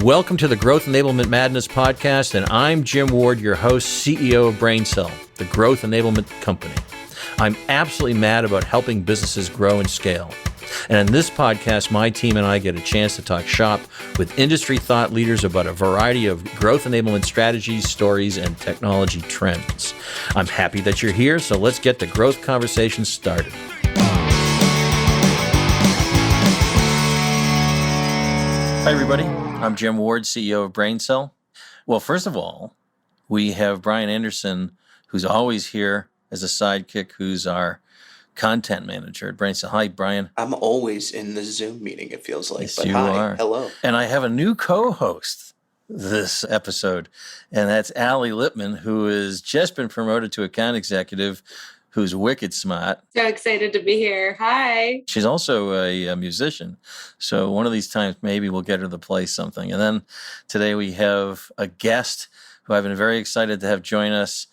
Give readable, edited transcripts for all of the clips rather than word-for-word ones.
Welcome to the Growth Enablement Madness podcast, and I'm Jim Ward, your host, CEO of BrainCell, the Growth Enablement Company. I'm absolutely mad about helping businesses grow and scale. And in this podcast, my team and I get a chance to talk shop with industry thought leaders about a variety of growth enablement strategies, stories, and technology trends. I'm happy that you're here, so let's get the growth conversation started. Hi, everybody. I'm Jim Ward, CEO of BrainCell. Well, first of all, we have Brian Anderson, who's always here as a sidekick, who's our content manager at BrainCell. Hi, Brian. I'm always in the Zoom meeting, it feels like. Yes, but you hi, are. hello. And I have a new co-host this episode, and that's Allie Lippman, who has just been promoted to account executive, who's wicked smart. So excited to be here. Hi. She's also a musician. So one of these times, maybe we'll get her to play something. And then today we have a guest who I've been very excited to have join us,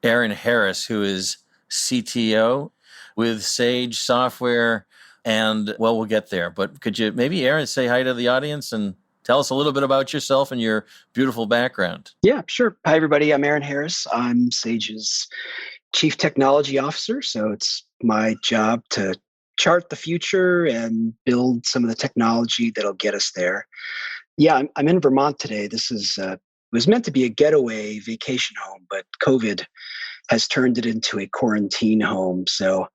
Aaron Harris, who is CTO with Sage Software. And, well, we'll get there. But could you maybe, Aaron, say hi to the audience and tell us a little bit about yourself and your beautiful background? Yeah, sure. Hi, everybody. I'm Aaron Harris. I'm Sage's Chief Technology Officer. So it's my job to chart the future and build some of the technology that'll get us there. Yeah, I'm in Vermont today. This is was meant to be a getaway vacation home, but COVID has turned it into a quarantine home. So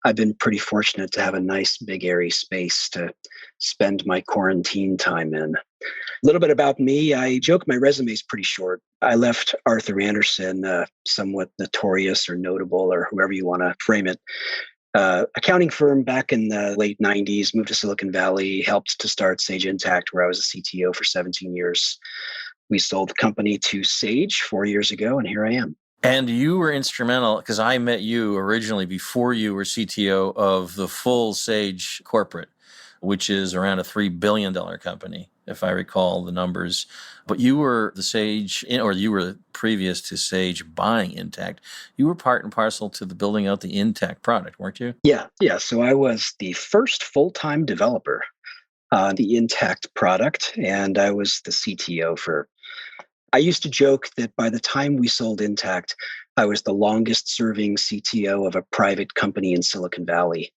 I've been pretty fortunate to have a nice, big, airy space to spend my quarantine time in. A little bit about me. I joke my resume is pretty short. I left Arthur Andersen, somewhat notorious or notable or whoever you want to frame it, accounting firm back in the late 90s, moved to Silicon Valley, helped to start Sage Intacct, where I was a CTO for 17 years. We sold the company to Sage 4 years ago, and here I am. And you were instrumental, because I met you originally before you were CTO of the full Sage corporate, which is around a $3 billion company, if I recall the numbers. But you were the Sage, or you were previous to Sage buying Intacct. You were part and parcel to the building out the Intacct product, weren't you? Yeah. So I was the first full-time developer on the Intacct product, and I was the CTO for. I used to joke that by the time we sold Intacct, I was the longest serving CTO of a private company in Silicon Valley.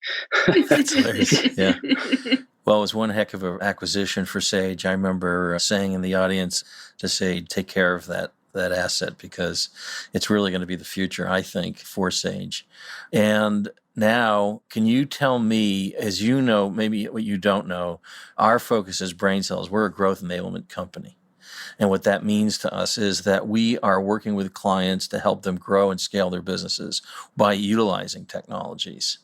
That's hilarious. Yeah. Well, it was one heck of an acquisition for Sage. I remember saying in the audience to say, take care of that asset, because it's really going to be the future, I think, for Sage. And now, can you tell me, as you know, maybe what you don't know, our focus is BrainCell. We're a growth enablement company. And what that means to us is that we are working with clients to help them grow and scale their businesses by utilizing technologies.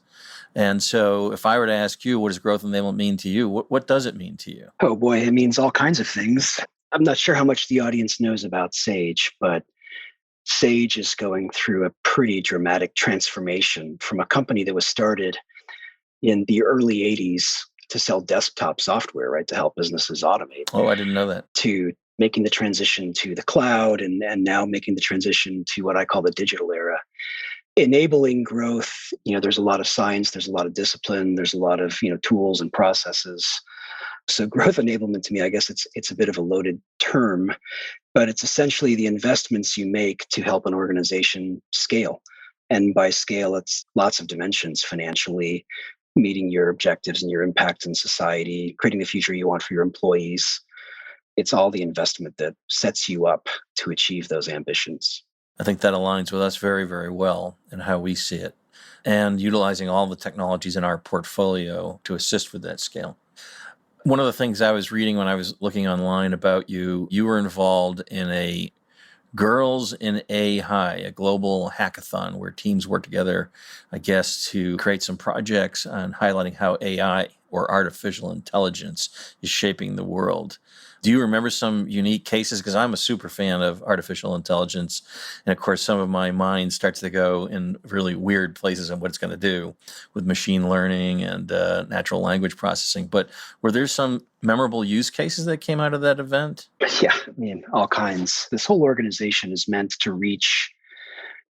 And so if I were to ask you, what does growth enablement mean to you? What does it mean to you? Oh boy, it means all kinds of things. I'm not sure how much the audience knows about Sage, but Sage is going through a pretty dramatic transformation from a company that was started in the early 80s to sell desktop software, right, to help businesses automate. Oh, I didn't know that. To making the transition to the cloud and now making the transition to what I call the digital era. Enabling growth, there's a lot of science, there's a lot of discipline, there's a lot of, tools and processes. So growth enablement to me, I guess it's a bit of a loaded term, but it's essentially the investments you make to help an organization scale. And by scale, it's lots of dimensions: financially, meeting your objectives and your impact in society, creating the future you want for your employees. It's all the investment that sets you up to achieve those ambitions. I think that aligns with us very, very well in how we see it, and utilizing all the technologies in our portfolio to assist with that scale. One of the things I was reading when I was looking online about you, you were involved in a Girls in AI, a global hackathon where teams work together, I guess, to create some projects on highlighting how AI, or artificial intelligence, is shaping the world. Do you remember some unique cases? Because I'm a super fan of artificial intelligence. And of course, some of my mind starts to go in really weird places on what it's going to do with machine learning and natural language processing. But were there some memorable use cases that came out of that event? Yeah, all kinds. This whole organization is meant to reach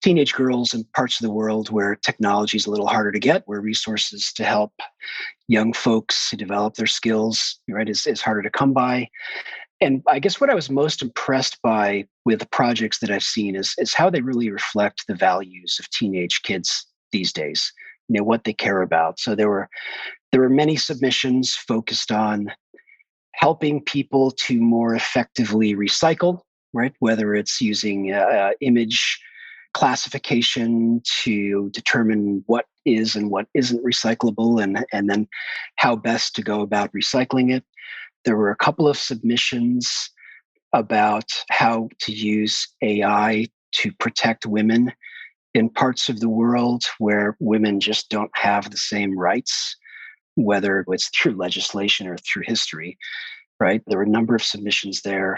teenage girls in parts of the world where technology is a little harder to get, where resources to help young folks develop their skills, right, is harder to come by. And I guess what I was most impressed by with the projects that I've seen is how they really reflect the values of teenage kids these days, what they care about. So there were many submissions focused on helping people to more effectively recycle, right? Whether it's using image classification to determine what is and what isn't recyclable, and then how best to go about recycling it. There were a couple of submissions about how to use AI to protect women in parts of the world where women just don't have the same rights, whether it's through legislation or through history, right? There were a number of submissions there.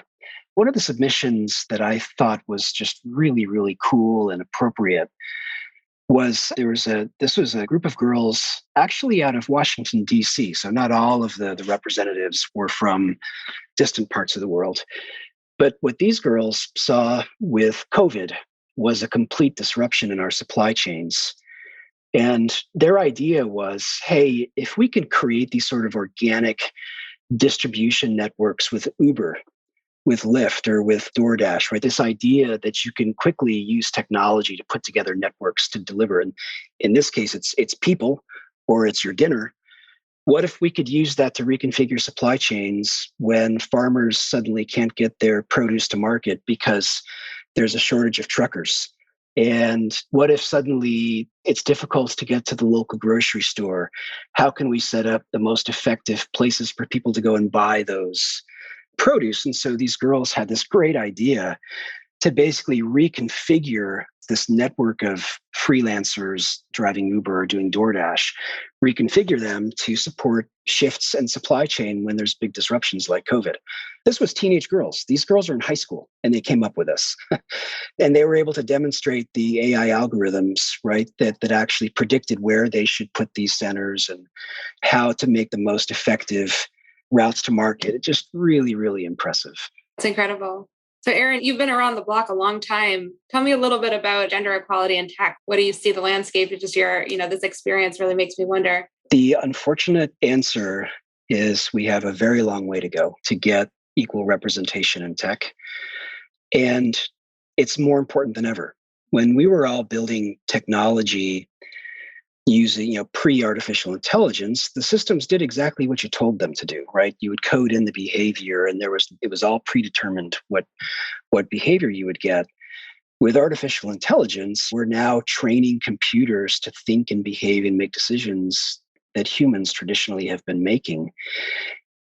One of the submissions that I thought was just really, really cool and appropriate was this was a group of girls actually out of Washington, D.C. So not all of the representatives were from distant parts of the world. But what these girls saw with COVID was a complete disruption in our supply chains. And their idea was, hey, if we could create these sort of organic distribution networks with Uber, with Lyft, or with DoorDash, right? This idea that you can quickly use technology to put together networks to deliver. And in this case, it's people or it's your dinner. What if we could use that to reconfigure supply chains when farmers suddenly can't get their produce to market because there's a shortage of truckers? And what if suddenly it's difficult to get to the local grocery store? How can we set up the most effective places for people to go and buy those produce? And so these girls had this great idea to basically reconfigure this network of freelancers driving Uber or doing DoorDash, reconfigure them to support shifts in supply chain when there's big disruptions like COVID. This was teenage girls. These girls are in high school and they came up with this. And they were able to demonstrate the AI algorithms, right, that actually predicted where they should put these centers and how to make the most effective routes to market. It's just really, really impressive. It's incredible. So Aaron, you've been around the block a long time. Tell me a little bit about gender equality in tech. What do you see the landscape? Just this experience really makes me wonder. The unfortunate answer is we have a very long way to go to get equal representation in tech. And it's more important than ever. When we were all building technology using pre-artificial intelligence, the systems did exactly what you told them to do, right? You would code in the behavior and it was all predetermined what behavior you would get. With artificial intelligence, we're now training computers to think and behave and make decisions that humans traditionally have been making.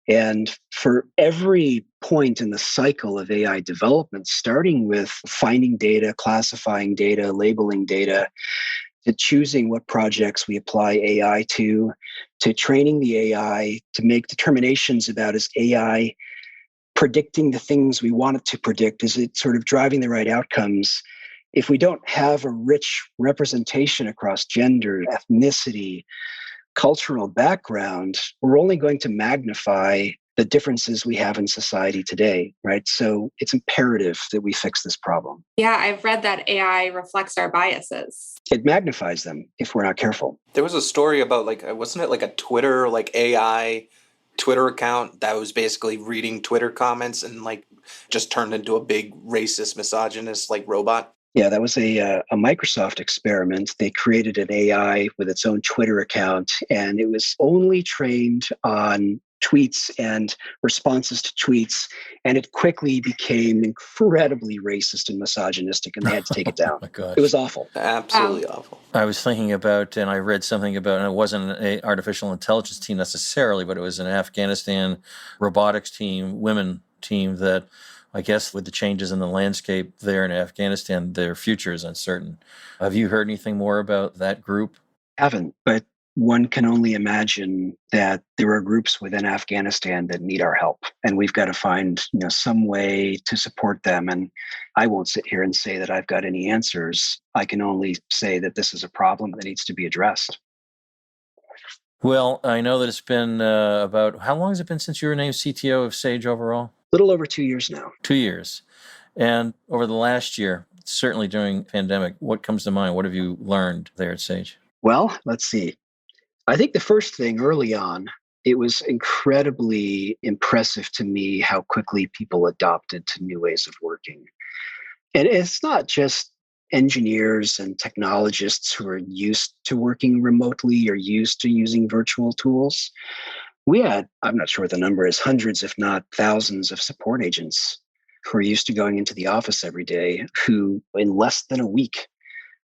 And for every point in the cycle of AI development, starting with finding data, classifying data, labeling data, to choosing what projects we apply AI to training the AI to make determinations about, is AI predicting the things we want it to predict? Is it sort of driving the right outcomes? If we don't have a rich representation across gender, ethnicity, cultural background, we're only going to magnify the differences we have in society today, right? So it's imperative that we fix this problem. Yeah, I've read that AI reflects our biases. It magnifies them if we're not careful. There was a story about wasn't it like a Twitter, AI Twitter account that was basically reading Twitter comments and just turned into a big racist, misogynist robot? Yeah, that was a Microsoft experiment. They created an AI with its own Twitter account, and it was only trained on tweets and responses to tweets, and it quickly became incredibly racist and misogynistic, and they had to take it down. Oh my gosh. It was awful. Absolutely awful. I was thinking about, and I read something about, and it wasn't an artificial intelligence team necessarily, but it was an Afghanistan robotics team, women team that I guess with the changes in the landscape there in Afghanistan, their future is uncertain. Have you heard anything more about that group? Haven't, but one can only imagine that there are groups within Afghanistan that need our help, and we've got to find some way to support them. And I won't sit here and say that I've got any answers. I can only say that this is a problem that needs to be addressed. Well, I know that it's been about, how long has it been since you were named CTO of Sage overall? Little over 2 years now. 2 years. And over the last year, certainly during pandemic, what comes to mind? What have you learned there at Sage? Well, let's see. I think the first thing early on It was incredibly impressive to me how quickly people adopted to new ways of working. And it's not just engineers and technologists who are used to working remotely or used to using virtual tools. We had, I'm not sure what the number is, hundreds, if not thousands of support agents who are used to going into the office every day, who in less than a week,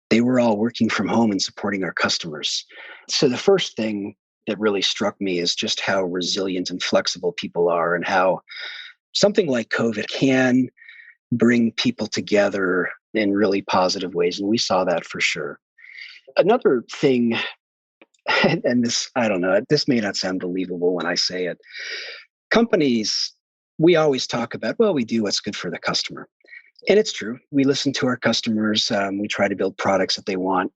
they were all working from home and supporting our customers. So the first thing that really struck me is just how resilient and flexible people are, and how something like COVID can bring people together in really positive ways. And we saw that for sure. Another thing, and this, I don't know, this may not sound believable when I say it. Companies, we always talk about, well, we do what's good for the customer. And it's true. We listen to our customers. We try to build products that they want.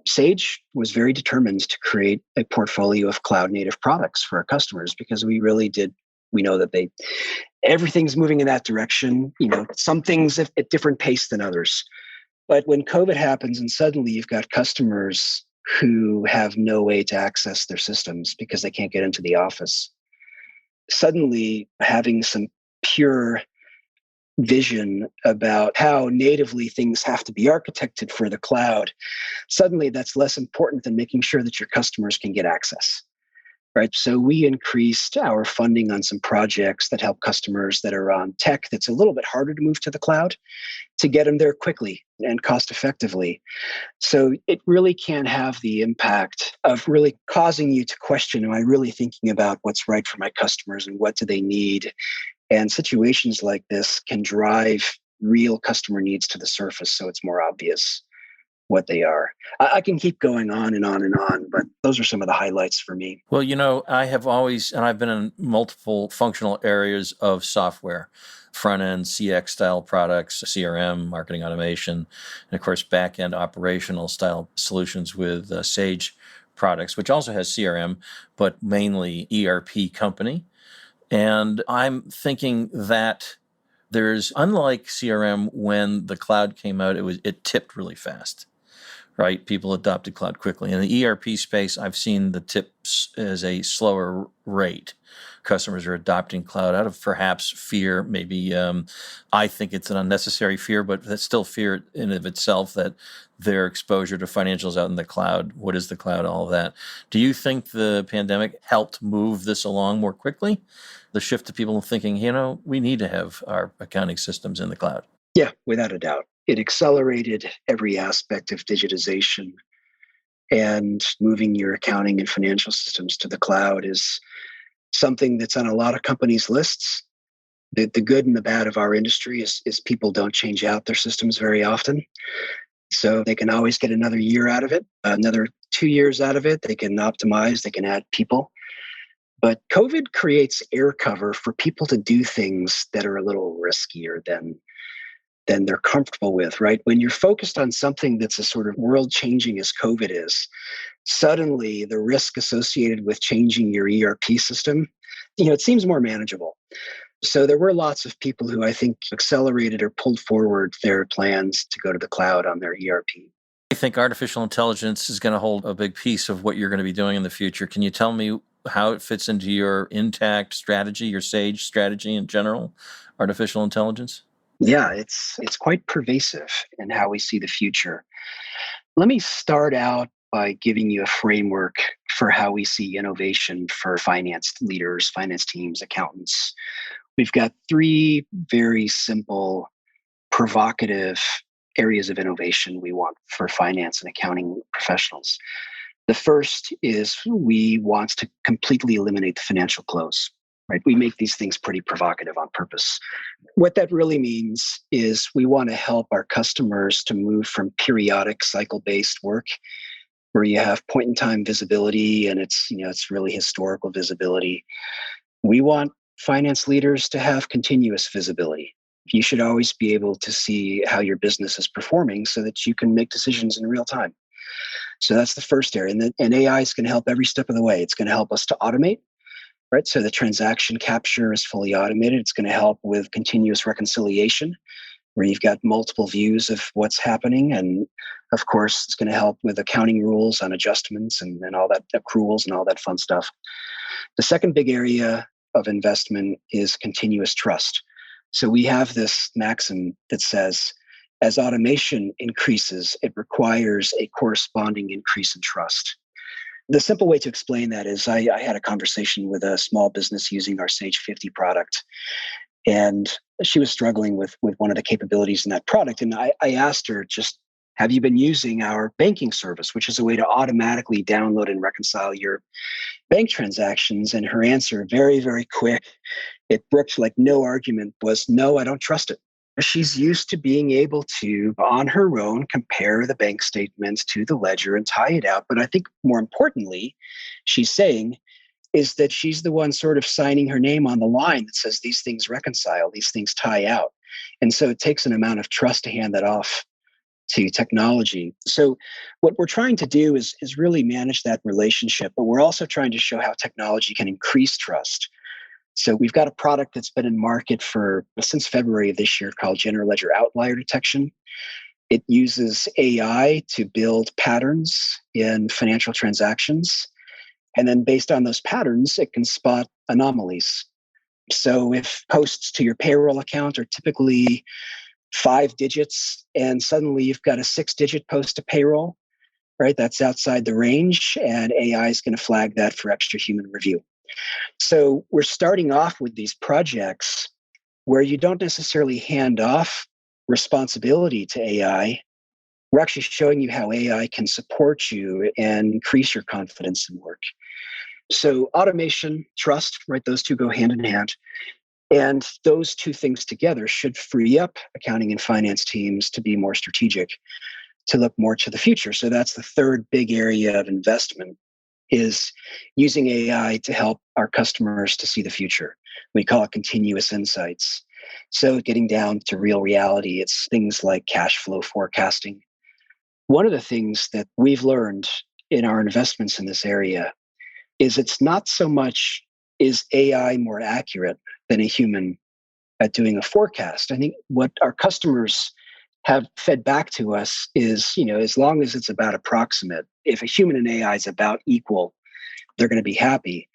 Sage was very determined to create a portfolio of cloud native products for our customers, because we really did. We know that everything's moving in that direction. Some things at different pace than others. But when COVID happens and suddenly you've got customers who have no way to access their systems because they can't get into the office, suddenly having some pure vision about how natively things have to be architected for the cloud, suddenly that's less important than making sure that your customers can get access. Right. So we increased our funding on some projects that help customers that are on tech that's a little bit harder to move to the cloud, to get them there quickly and cost effectively. So it really can have the impact of really causing you to question, am I really thinking about what's right for my customers and what do they need? And situations like this can drive real customer needs to the surface, so it's more obvious what they are. I can keep going on and on and on, but those are some of the highlights for me. Well, I have always, and I've been in multiple functional areas of software, front end CX style products, CRM, marketing automation, and of course, back end operational style solutions with Sage products, which also has CRM, but mainly ERP company. And I'm thinking that unlike CRM, when the cloud came out, it tipped really fast. Right? People adopted cloud quickly. In the ERP space, I've seen the tips as a slower rate. Customers are adopting cloud out of perhaps fear. Maybe I think it's an unnecessary fear, but that's still fear in of itself, that their exposure to financials out in the cloud. What is the cloud? All of that. Do you think the pandemic helped move this along more quickly? The shift to people thinking, we need to have our accounting systems in the cloud. Yeah, without a doubt. It accelerated every aspect of digitization, and moving your accounting and financial systems to the cloud is something that's on a lot of companies' lists. The good and the bad of our industry is people don't change out their systems very often. So they can always get another year out of it, another 2 years out of it. They can optimize, they can add people. But COVID creates air cover for people to do things that are a little riskier than they're comfortable with, right? When you're focused on something that's as sort of world changing as COVID is, suddenly the risk associated with changing your ERP system, it seems more manageable. So there were lots of people who I think accelerated or pulled forward their plans to go to the cloud on their ERP. I think artificial intelligence is going to hold a big piece of what you're going to be doing in the future. Can you tell me how it fits into your Intact strategy, your Sage strategy in general, artificial intelligence? Yeah, it's quite pervasive in how we see the future. Let me start out by giving you a framework for how we see innovation for finance leaders, finance teams, accountants. We've got 3 very simple, provocative areas of innovation we want for finance and accounting professionals. The first is we want to completely eliminate the financial close. Right? We make these things pretty provocative on purpose. What that really means is we want to help our customers to move from periodic cycle-based work, where you have point-in-time visibility and it's really historical visibility. We want finance leaders to have continuous visibility. You should always be able to see how your business is performing so that you can make decisions in real time. So that's the first area. And AI is going to help every step of the way. It's going to help us to automate. Right? So the transaction capture is fully automated. It's going to help with continuous reconciliation, where you've got multiple views of what's happening. And of course, it's going to help with accounting rules on adjustments and all that, accruals and all that fun stuff. The second big area of investment is continuous trust. So we have this maxim that says, as automation increases, it requires a corresponding increase in trust. The simple way to explain that is I had a conversation with a small business using our Sage 50 product, and she was struggling with one of the capabilities in that product. And I asked her, just, have you been using our banking service, which is a way to automatically download and reconcile your bank transactions? And her answer, very, very quick, it brooked like no argument, was no, I don't trust it. She's used to being able to, on her own, compare the bank statements to the ledger and tie it out. But I think more importantly, she's saying is that she's the one sort of signing her name on the line that says these things reconcile, these things tie out. And so it takes an amount of trust to hand that off to technology. So what we're trying to do is really manage that relationship, but we're also trying to show how technology can increase trust. So we've got a product that's been in market since February of this year called General Ledger Outlier Detection. It uses AI to build patterns in financial transactions. And then based on those patterns, it can spot anomalies. So if posts to your payroll account are typically 5 digits and suddenly you've got a 6-digit post to payroll, right? That's outside the range, and AI is going to flag that for extra human review. So we're starting off with these projects where you don't necessarily hand off responsibility to AI. We're actually showing you how AI can support you and increase your confidence in work. So automation, trust, right? Those two go hand in hand. And those two things together should free up accounting and finance teams to be more strategic, to look more to the future. So that's the third big area of investment, is using AI to help our customers to see the future. We call it continuous insights. So getting down to real reality, it's things like cash flow forecasting. One of the things that we've learned in our investments in this area is it's not so much is AI more accurate than a human at doing a forecast. I think what our customers have fed back to us is, as long as it's about approximate, if a human and AI is about equal, they're going to be happy.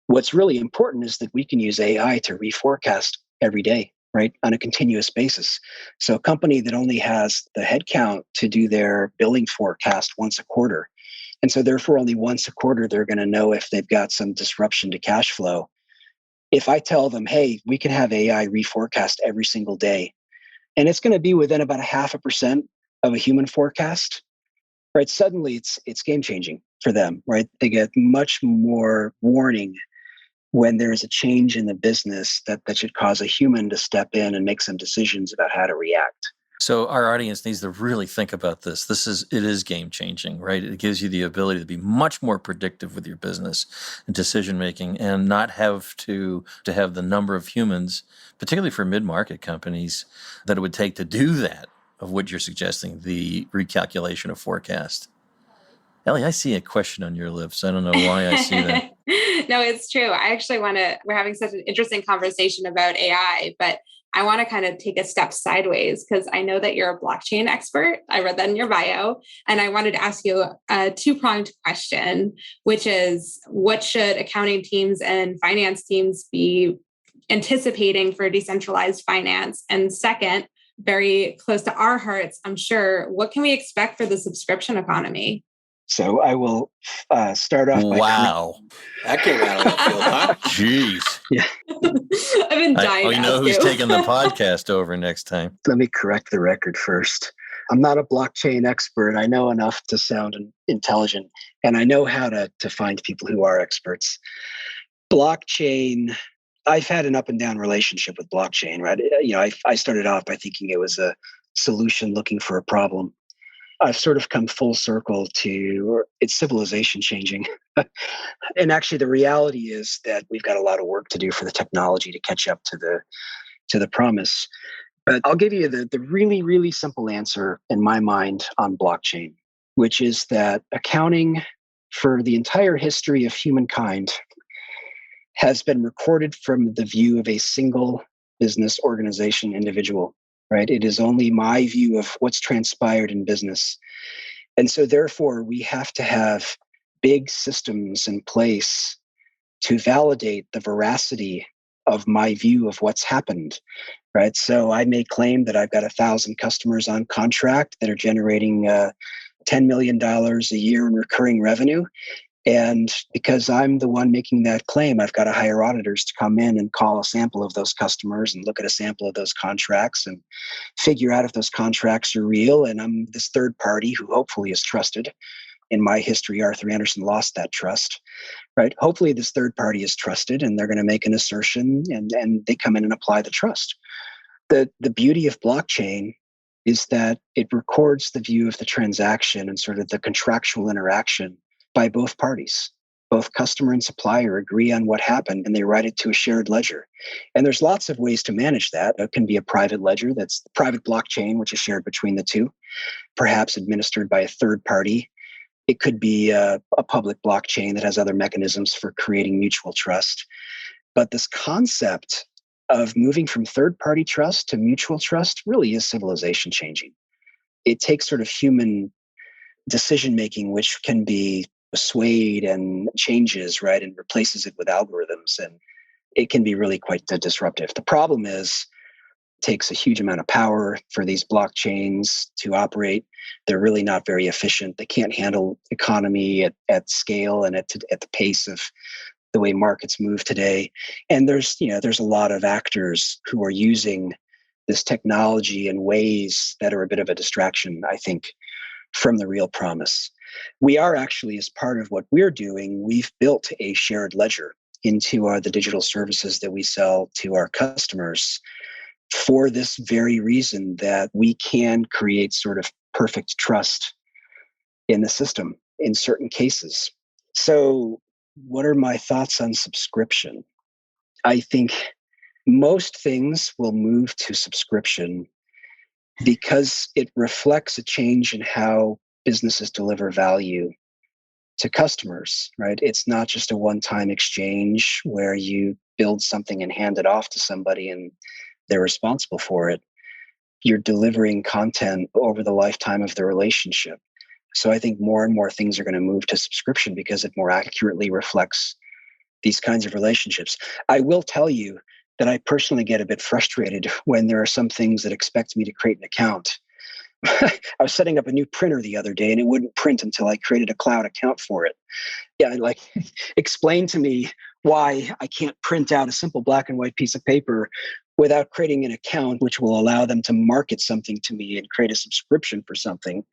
What's really important is that we can use AI to reforecast every day, right, on a continuous basis. So a company that only has the headcount to do their billing forecast once a quarter, and so therefore only once a quarter, they're going to know if they've got some disruption to cash flow. If I tell them, hey, we can have AI reforecast every single day, and it's going to be within about 0.5% of a human forecast, right? Suddenly it's game changing for them, right? They get much more warning when there's a change in the business that should cause a human to step in and make some decisions about how to react. So our audience needs to really think about this. It is game changing, right? It gives you the ability to be much more predictive with your business and decision making, and not have to have the number of humans, particularly for mid-market companies, that it would take to do that, of what you're suggesting, the recalculation of forecast. Ellie, I see a question on your lips. I don't know why I see that. No, it's true. I actually we're having such an interesting conversation about AI, but I want to kind of take a step sideways, because I know that you're a blockchain expert. I read that in your bio. And I wanted to ask you a two-pronged question, which is, what should accounting teams and finance teams be anticipating for decentralized finance? And second, very close to our hearts, I'm sure, what can we expect for the subscription economy? So I will start off by that came out of left field, huh? Jeez. Yeah. I've been dying. You know who's taking the podcast over next time. Let me correct the record first. I'm not a blockchain expert. I know enough to sound intelligent, and I know how to find people who are experts. Blockchain, I've had an up and down relationship with blockchain, right? I started off by thinking it was a solution looking for a problem. I've sort of come full circle to it's civilization changing. And actually the reality is that we've got a lot of work to do for the technology to catch up to the promise. But I'll give you the really, really simple answer in my mind on blockchain, which is that accounting for the entire history of humankind has been recorded from the view of a single business organization individual. Right? It is only my view of what's transpired in business. And so therefore, we have to have big systems in place to validate the veracity of my view of what's happened, right? So I may claim that I've got 1,000 customers on contract that are generating $10 million a year in recurring revenue. And because I'm the one making that claim, I've got to hire auditors to come in and call a sample of those customers and look at a sample of those contracts and figure out if those contracts are real. And I'm this third party who hopefully is trusted. In my history, Arthur Andersen lost that trust, right? Hopefully this third party is trusted and they're going to make an assertion and they come in and apply the trust. The beauty of blockchain is that it records the view of the transaction and sort of the contractual interaction by both parties. Both customer and supplier agree on what happened and they write it to a shared ledger. And there's lots of ways to manage that. It can be a private ledger that's the private blockchain, which is shared between the two, perhaps administered by a third party. It could be a public blockchain that has other mechanisms for creating mutual trust. But this concept of moving from third-party trust to mutual trust really is civilization changing. It takes sort of human decision-making, which can be swayed and changes, right, and replaces it with algorithms. And it can be really quite disruptive. The problem is it takes a huge amount of power for these blockchains to operate. They're really not very efficient. They can't handle economy at scale and at the pace of the way markets move today. And there's a lot of actors who are using this technology in ways that are a bit of a distraction, I think, from the real promise. We are actually, as part of what we're doing, we've built a shared ledger into the digital services that we sell to our customers for this very reason, that we can create sort of perfect trust in the system in certain cases. So what are my thoughts on subscription? I think most things will move to subscription because it reflects a change in how businesses deliver value to customers, right? It's not just a one-time exchange where you build something and hand it off to somebody and they're responsible for it. You're delivering content over the lifetime of the relationship. So I think more and more things are going to move to subscription because it more accurately reflects these kinds of relationships. I will tell you that I personally get a bit frustrated when there are some things that expect me to create an account. I was setting up a new printer the other day and it wouldn't print until I created a cloud account for it. Yeah, like explain to me why I can't print out a simple black and white piece of paper without creating an account which will allow them to market something to me and create a subscription for something.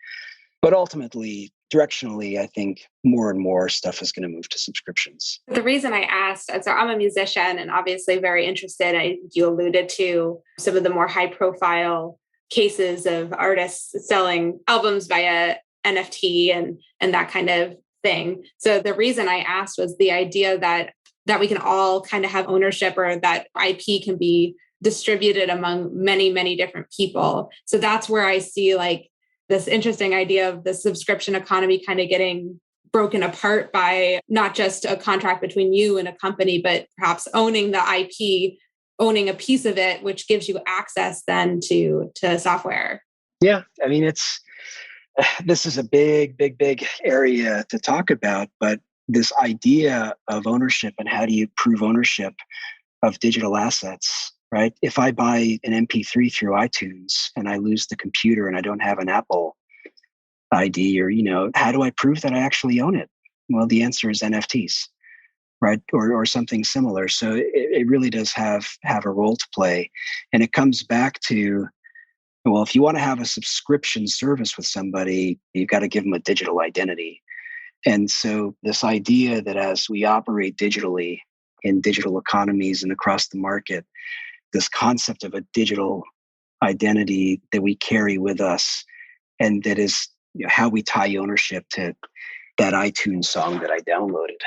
But ultimately, directionally, I think more and more stuff is going to move to subscriptions. The reason I asked, so I'm a musician and obviously very interested. You alluded to some of the more high profile cases of artists selling albums via NFT and that kind of thing. So the reason I asked was the idea that we can all kind of have ownership, or that IP can be distributed among many, many different people. So that's where I see like this interesting idea of the subscription economy kind of getting broken apart by not just a contract between you and a company, but perhaps owning the IP, owning a piece of it, which gives you access then to software. Yeah, I mean, this is a big area to talk about, but this idea of ownership and how do you prove ownership of digital assets, right? If I buy an MP3 through iTunes and I lose the computer and I don't have an Apple ID, or, how do I prove that I actually own it? Well, the answer is NFTs, right? Or something similar. So it really does have a role to play. And it comes back to, well, if you want to have a subscription service with somebody, you've got to give them a digital identity. And so this idea that as we operate digitally in digital economies and across the market, this concept of a digital identity that we carry with us, and that is how we tie ownership to that iTunes song that I downloaded.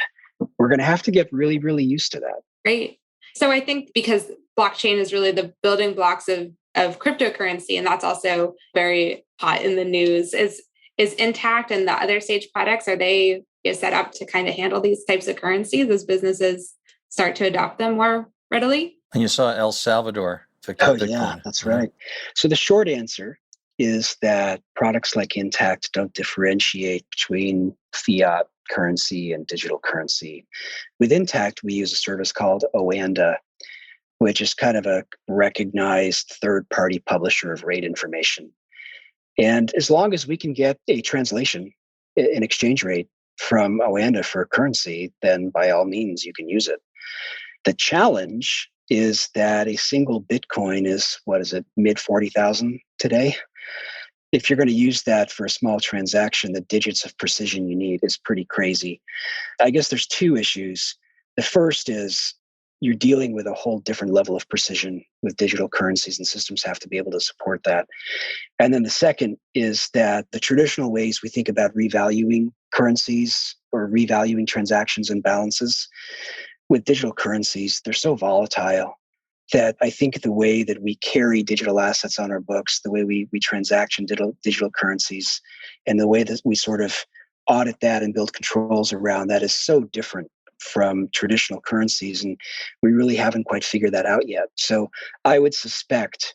We're going to have to get really, really used to that. Great. So I think because blockchain is really the building blocks of cryptocurrency, and that's also very hot in the news, is Intact and the other Sage products, are they set up to kind of handle these types of currencies as businesses start to adopt them more readily? And you saw El Salvador picked up Bitcoin. Yeah, that's right. So the short answer is that products like Intact don't differentiate between fiat currency and digital currency. With Intact, we use a service called Oanda, which is kind of a recognized third-party publisher of rate information. And as long as we can get a translation, an exchange rate from Oanda for currency, then by all means, you can use it. The challenge is that a single Bitcoin is, mid 40,000 today. If you're going to use that for a small transaction, the digits of precision you need is pretty crazy. I guess there's two issues. The first is you're dealing with a whole different level of precision with digital currencies, and systems have to be able to support that. And then the second is that the traditional ways we think about revaluing currencies or revaluing transactions and balances with digital currencies, they're so volatile that I think the way that we carry digital assets on our books, the way we transaction digital currencies, and the way that we sort of audit that and build controls around that is so different from traditional currencies. And we really haven't quite figured that out yet. So I would suspect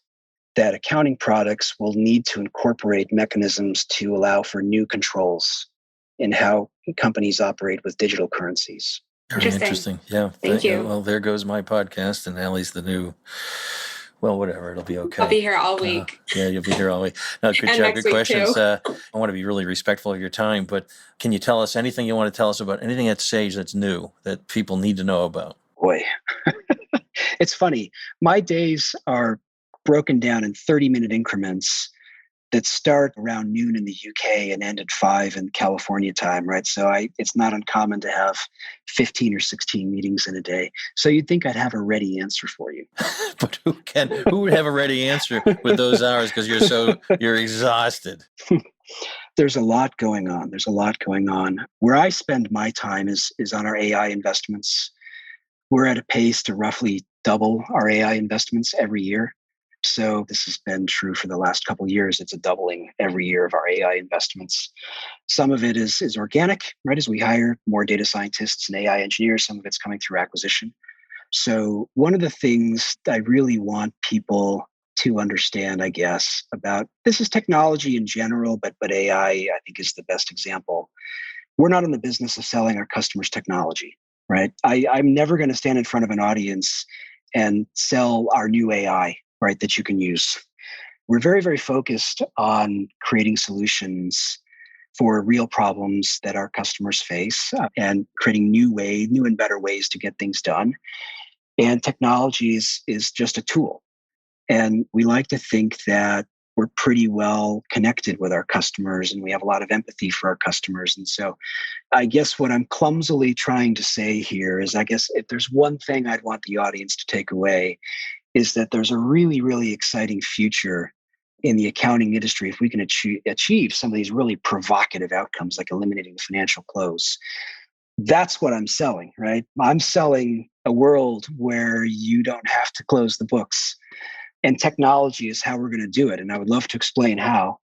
that accounting products will need to incorporate mechanisms to allow for new controls in how companies operate with digital currencies. Very interesting. Yeah. Thank you. Well, there goes my podcast, and Allie's the new. Well, whatever. It'll be okay. I'll be here all week. Yeah, you'll be here all week. No, good And job. next Good week, questions. too. I want to be really respectful of your time, but can you tell us anything you want to tell us about anything at Sage that's new that people need to know about? Boy, it's funny. My days are broken down in 30-minute increments that start around noon in the UK and end at 5 in California time, right? So it's not uncommon to have 15 or 16 meetings in a day. So you'd think I'd have a ready answer for you. But who would have a ready answer with those hours because you're exhausted? There's a lot going on. Where I spend my time is on our AI investments. We're at a pace to roughly double our AI investments every year. So this has been true for the last couple of years. It's a doubling every year of our AI investments. Some of it is organic, right? As we hire more data scientists and AI engineers, some of it's coming through acquisition. So one of the things I really want people to understand, I guess, about this is technology in general, but AI, I think, is the best example. We're not in the business of selling our customers technology, right? I'm never going to stand in front of an audience and sell our new AI, right, that you can use. We're very, very focused on creating solutions for real problems that our customers face and creating new and better ways to get things done. And technology is just a tool. And we like to think that we're pretty well connected with our customers and we have a lot of empathy for our customers. And so I guess what I'm clumsily trying to say here is, I guess if there's one thing I'd want the audience to take away, is that there's a really, really exciting future in the accounting industry if we can achieve some of these really provocative outcomes like eliminating the financial close. That's what I'm selling, right? I'm selling a world where you don't have to close the books. And technology is how we're going to do it. And I would love to explain how.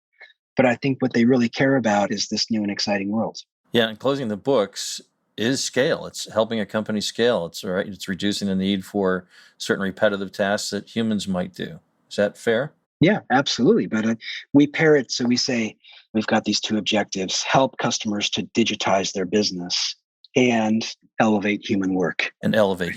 But I think what they really care about is this new and exciting world. Yeah, and closing the books is scale. It's helping a company scale. It's right. It's reducing the need for certain repetitive tasks that humans might do. Is that fair? Yeah, absolutely. But we pair it. So we say we've got these two objectives: help customers to digitize their business and elevate human work. Exactly.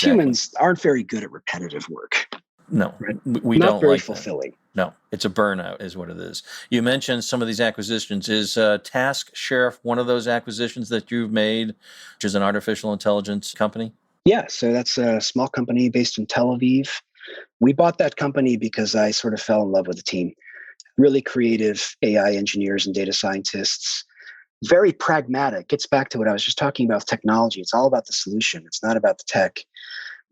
Humans aren't very good at repetitive work. No, right? we Not don't very like fulfilling. That. No, it's a burnout is what it is. You mentioned some of these acquisitions. Is Task Sheriff one of those acquisitions that you've made, which is an artificial intelligence company? Yeah, so that's a small company based in Tel Aviv. We bought that company because I sort of fell in love with the team. Really creative AI engineers and data scientists. Very pragmatic. Gets back to what I was just talking about with technology. It's all about the solution. It's not about the tech.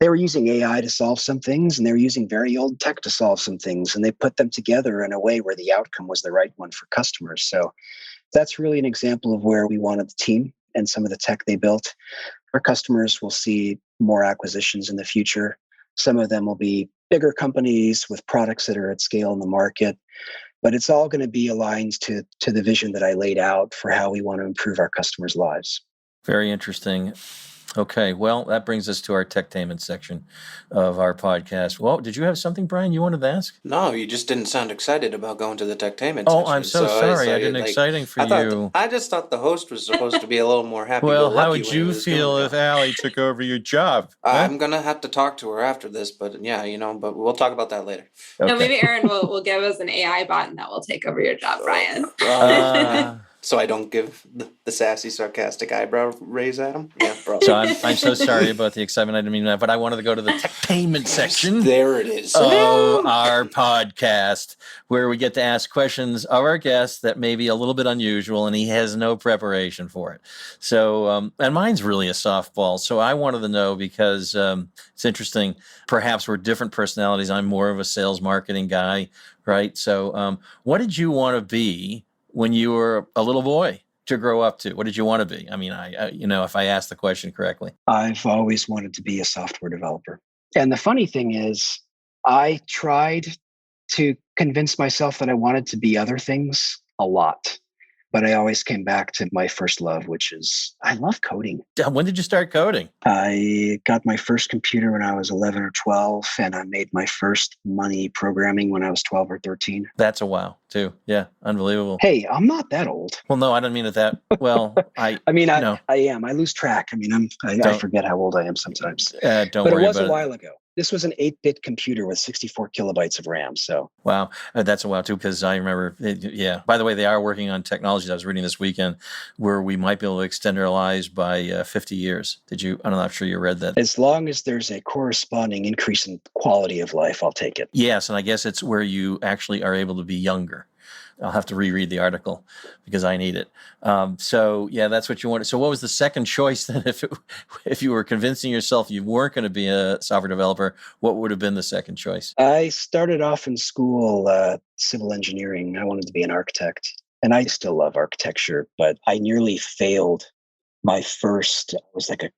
They were using AI to solve some things, and they were using very old tech to solve some things, and they put them together in a way where the outcome was the right one for customers. So that's really an example of where we wanted the team and some of the tech they built. Our customers will see more acquisitions in the future. Some of them will be bigger companies with products that are at scale in the market, but it's all going to be aligned to the vision that I laid out for how we want to improve our customers' lives. Very interesting. Okay, well, that brings us to our techtainment section of our podcast. Well, did you have something, Brian, you wanted to ask? No, you just didn't sound excited about going to the techtainment Oh, I'm section. so So sorry. I didn't exciting for you. I just thought the host was supposed to be a little more Well, how happy-go-lucky would when he you was doing feel it. if Allie took over your job? I'm gonna have to talk to her after this, but yeah, but we'll talk about that later. No, Okay. maybe Aaron will give us an AI bot and that will take over your job, Brian. So I don't give the sassy, sarcastic eyebrow raise at him. Yeah, bro. So I'm so sorry about the excitement. I didn't mean that, but I wanted to go to the techtainment section There it is. of our podcast, where we get to ask questions of our guest that may be a little bit unusual, and he has no preparation for it. So, and mine's really a softball. So I wanted to know, because it's interesting. Perhaps we're different personalities. I'm more of a sales marketing guy, right? So, what did you want to be when you were a little boy to grow up to? What did you want to be? I mean, I if I asked the question correctly. I've always wanted to be a software developer. And the funny thing is, I tried to convince myself that I wanted to be other things a lot. But I always came back to my first love, which is I love coding. When did you start coding? I got my first computer when I was 11 or 12, and I made my first money programming when I was 12 or 13. That's a wow, too. Yeah, unbelievable. Hey, I'm not that old. Well, no, I don't mean it that well. I mean, no. I am. I lose track. I mean, I forget how old I am sometimes. Don't but worry it was about a while ago. This was an 8-bit computer with 64 kilobytes of RAM. So wow, that's a wow too, because I remember. Yeah. By the way, they are working on technologies I was reading this weekend where we might be able to extend our lives by 50 years. Did you? I'm not sure you read that. As long as there's a corresponding increase in quality of life, I'll take it. Yes, and I guess it's where you actually are able to be younger. I'll have to reread the article because I need it. So yeah, that's what you wanted. So what was the second choice then? If you were convincing yourself you weren't going to be a software developer, what would have been the second choice? I started off in school, civil engineering. I wanted to be an architect, and I still love architecture, but I nearly failed my first. It was like it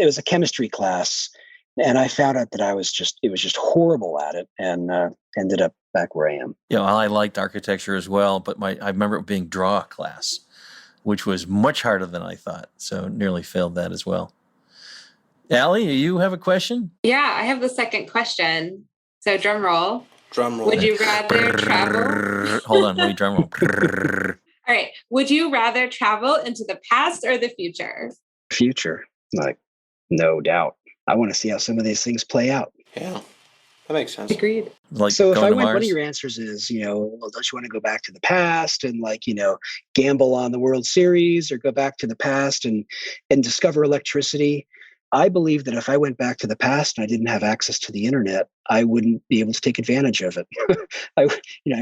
was a chemistry class. And I found out that it was just horrible at it, and ended up back where I am. Yeah, I liked architecture as well, but I remember it being draw class, which was much harder than I thought. So nearly failed that as well. Allie, you have a question? Yeah, I have the second question. So drum roll. Drum roll. Would you rather travel? Hold on, let me drum roll. All right. Would you rather travel into the past or the future? Future, like, no doubt. I want to see how some of these things play out. Yeah, that makes sense. Agreed. Like so if I went, Mars? one of your answers is, well, don't you want to go back to the past and gamble on the World Series, or go back to the past and discover electricity? I believe that if I went back to the past and I didn't have access to the internet, I wouldn't be able to take advantage of it. I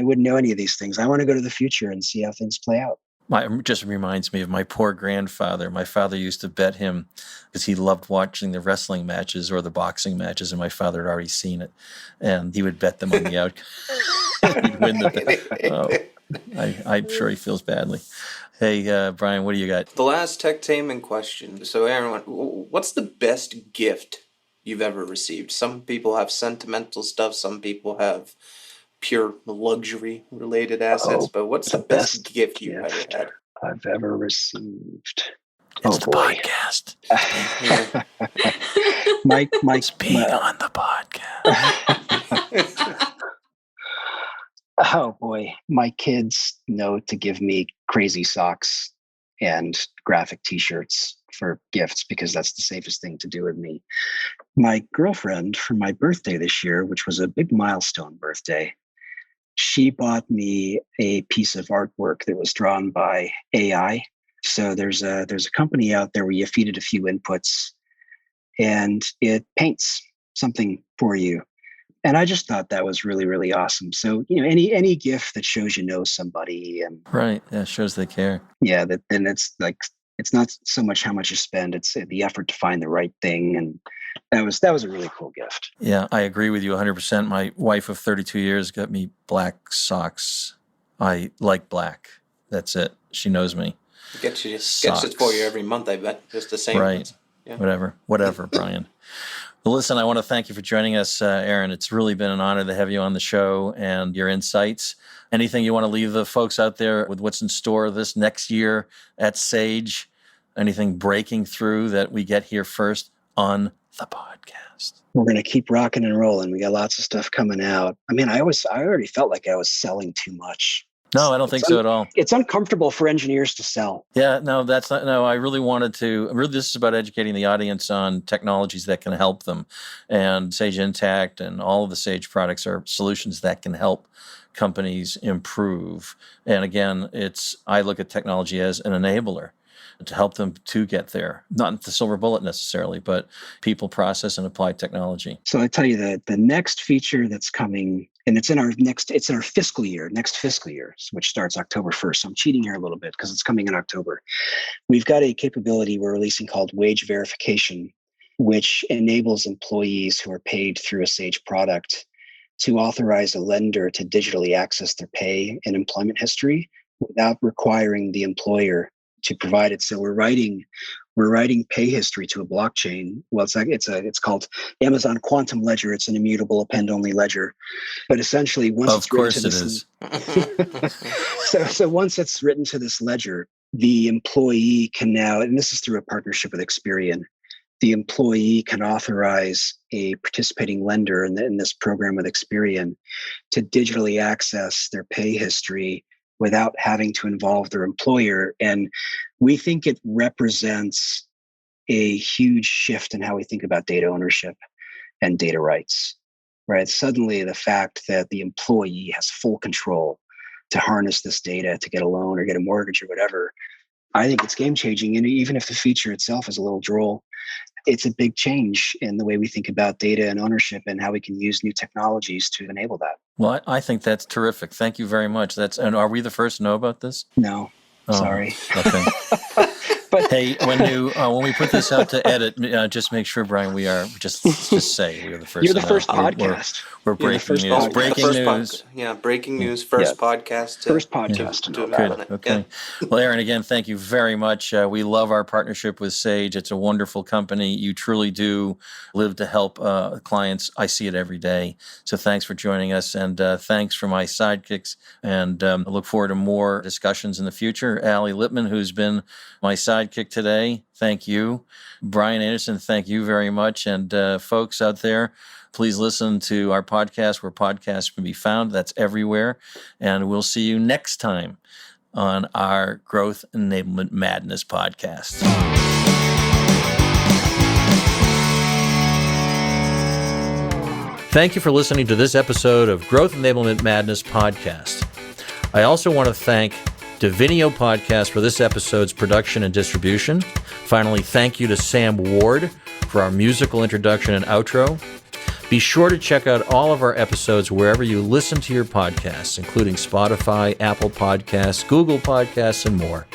wouldn't know any of these things. I want to go to the future and see how things play out. It just reminds me of my poor grandfather. My father used to bet him because he loved watching the wrestling matches or the boxing matches, and my father had already seen it, and he would bet them on the outcome. He'd win the bet. Oh, I'm sure he feels badly. Hey, Brian, what do you got? The last techtainment question. So, Aaron, what's the best gift you've ever received? Some people have sentimental stuff. Some people have pure luxury related assets, but what's the best gift you've ever had? I've ever received. It's the podcast. Mike, being on the podcast. Oh boy, my kids know to give me crazy socks and graphic t-shirts for gifts because that's the safest thing to do with me. My girlfriend, for my birthday this year, which was a big milestone birthday, she bought me a piece of artwork that was drawn by AI. So there's a company out there where you feed it a few inputs and it paints something for you. And I just thought that was really, really awesome. So, any gift that shows somebody, and right, that shows they care. Yeah, then it's like, it's not so much how much you spend; it's the effort to find the right thing, and that was a really cool gift. Yeah, I agree with you 100%. My wife of 32 years got me black socks. I like black. That's it. She knows me. Gets it for you every month, I bet. Just the same. Right. Yeah. Whatever, Brian. Well, listen, I want to thank you for joining us, Aaron. It's really been an honor to have you on the show and your insights. Anything you want to leave the folks out there with what's in store this next year at Sage? Anything breaking through that we get here first on the podcast? We're going to keep rocking and rolling. We got lots of stuff coming out. I mean, I already felt like I was selling too much. No, I don't think so at all. It's uncomfortable for engineers to sell. Yeah, no, that's not. No, I really wanted to. Really, this is about educating the audience on technologies that can help them, and Sage Intacct and all of the Sage products are solutions that can help companies improve. And again, I look at technology as an enabler to help them to get there. Not the silver bullet necessarily, but people, process, and apply technology. So I tell you that the next feature that's coming, and it's in our fiscal year, next fiscal year, which starts October 1st. So I'm cheating here a little bit because it's coming in October. We've got a capability we're releasing called wage verification, which enables employees who are paid through a Sage product to authorize a lender to digitally access their pay and employment history without requiring the employer to provide it. So we're writing pay history to a blockchain. Well, it's called Amazon Quantum Ledger. It's an immutable append-only ledger. But essentially, once Of it's written course to it this, is. so once it's written to this ledger, the employee can now, and this is through a partnership with Experian, the employee can authorize a participating lender in this program with Experian to digitally access their pay history without having to involve their employer. And we think it represents a huge shift in how we think about data ownership and data rights, right? Suddenly the fact that the employee has full control to harness this data to get a loan or get a mortgage or whatever, I think it's game changing. And even if the feature itself is a little droll, it's a big change in the way we think about data and ownership and how we can use new technologies to enable that. Well, I think that's terrific. Thank you very much. And are we the first to know about this? No, Oh, sorry. Okay. But hey, when we put this out to edit, just make sure, Brian, we are just say we are the first. You're the to know. first podcast. We're breaking news. Breaking news. Breaking news. First podcast. First podcast to know about it. Okay. Yeah. Well, Aaron, again, thank you very much. We love our partnership with Sage. It's a wonderful company. You truly do live to help clients. I see it every day. So thanks for joining us, and thanks for my sidekicks. And I look forward to more discussions in the future. Allie Lippman, who's been my sidekick today, thank you. Brian Anderson, thank you very much. And folks out there, please listen to our podcast where podcasts can be found. That's everywhere. And we'll see you next time on our Growth Enablement Madness podcast. Thank you for listening to this episode of Growth Enablement Madness podcast. I also want to thank Divinio Podcast for this episode's production and distribution. Finally, thank you to Sam Ward for our musical introduction and outro. Be sure to check out all of our episodes wherever you listen to your podcasts, including Spotify, Apple Podcasts, Google Podcasts, and more.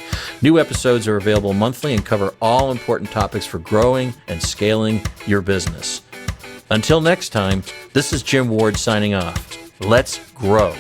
New episodes are available monthly and cover all important topics for growing and scaling your business. Until next time, this is Jim Ward signing off. Let's grow.